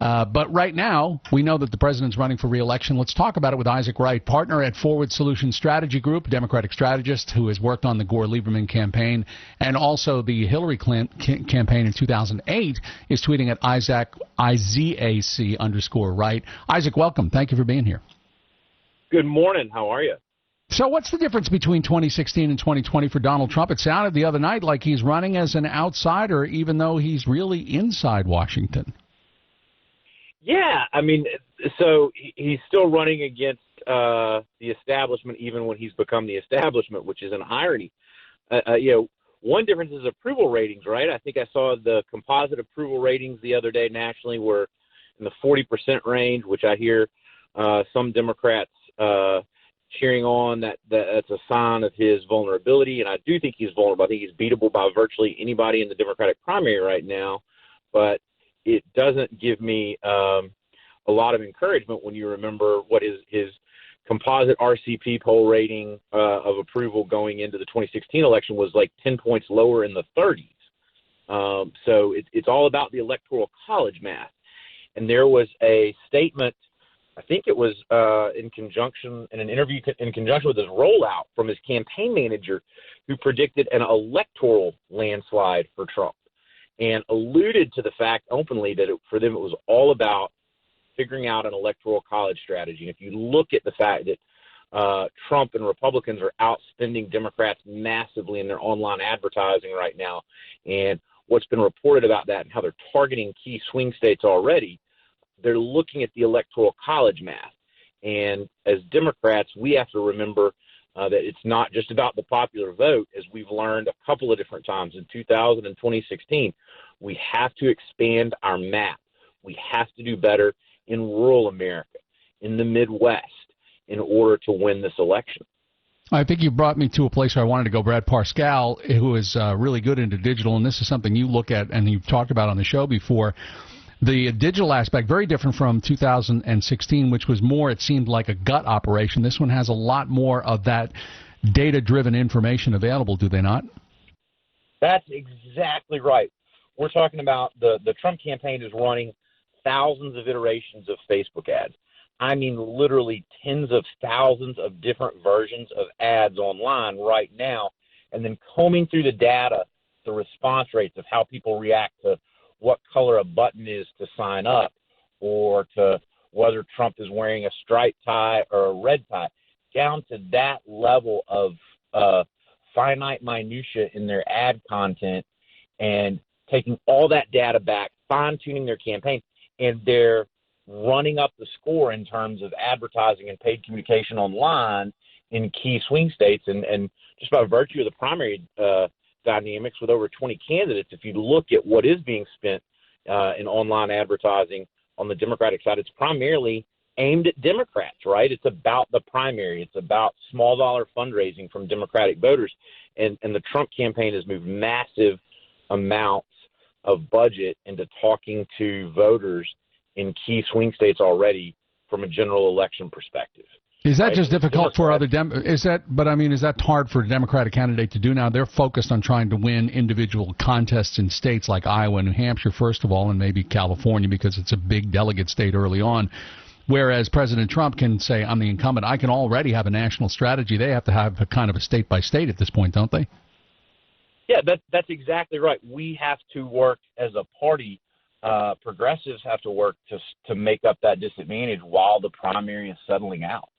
But right now, we know that the president's running for re-election. Let's talk about it with Isaac Wright, partner at Forward Solutions Strategy Group, Democratic strategist who has worked on the Gore-Lieberman campaign and also the Hillary Clinton campaign in 2008, is tweeting at IZAC_Wright. Isaac, welcome. Thank you for being here. Good morning. How are you? So what's the difference between 2016 and 2020 for Donald Trump? It sounded the other night like he's running as an outsider, even though he's really inside Washington. Yeah, I mean, so he's still running against the establishment, even when he's become the establishment, which is an irony. One difference is approval ratings, right? I think I saw the composite approval ratings the other day nationally were in the 40% range, which I hear some Democrats cheering on. That's a sign of his vulnerability, and I do think he's vulnerable. I think he's beatable by virtually anybody in the Democratic primary right now, but it doesn't give me a lot of encouragement when you remember what his composite RCP poll rating of approval going into the 2016 election was like 10 points lower in the 30s. So it's all about the electoral college math. And there was a statement, I think it was in an interview in conjunction with his rollout from his campaign manager, who predicted an electoral landslide for Trump and alluded to the fact openly that for them it was all about figuring out an electoral college strategy. And if you look at the fact that Trump and Republicans are outspending Democrats massively in their online advertising right now, and what's been reported about that and how they're targeting key swing states already, they're looking at the electoral college math. And as Democrats, we have to remember that it's not just about the popular vote, as we've learned a couple of different times in 2000 and 2016. We have to expand our map. We have to do better in rural America, in the Midwest, in order to win this election. I think you brought me to a place where I wanted to go. Brad Parscale, who is really good into digital, and this is something you look at and you've talked about on the show before. The digital aspect, very different from 2016, which was more, it seemed like a gut operation. This one has a lot more of that data-driven information available, do they not? That's exactly right. We're talking about the Trump campaign is running thousands of iterations of Facebook ads. I mean, literally tens of thousands of different versions of ads online right now, and then combing through the data, the response rates of how people react to what color a button is to sign up, or to whether Trump is wearing a striped tie or a red tie, down to that level of finite minutia in their ad content, and taking all that data back, fine-tuning their campaign, and they're running up the score in terms of advertising and paid communication online in key swing states. And just by virtue of the primary dynamics with over 20 candidates, if you look at what is being spent in online advertising on the Democratic side, it's primarily aimed at Democrats, right? It's about the primary. It's about small dollar fundraising from Democratic voters. And the Trump campaign has moved massive amounts of budget into talking to voters in key swing states already from a general election perspective. Is that just difficult for other is that hard for a Democratic candidate to do now? They're focused on trying to win individual contests in states like Iowa and New Hampshire, first of all, and maybe California because it's a big delegate state early on. Whereas President Trump can say, I'm the incumbent. I can already have a national strategy. They have to have a kind of a state-by-state at this point, don't they? Yeah, that's exactly right. We have to work as a party. Progressives have to work to make up that disadvantage while the primary is settling out.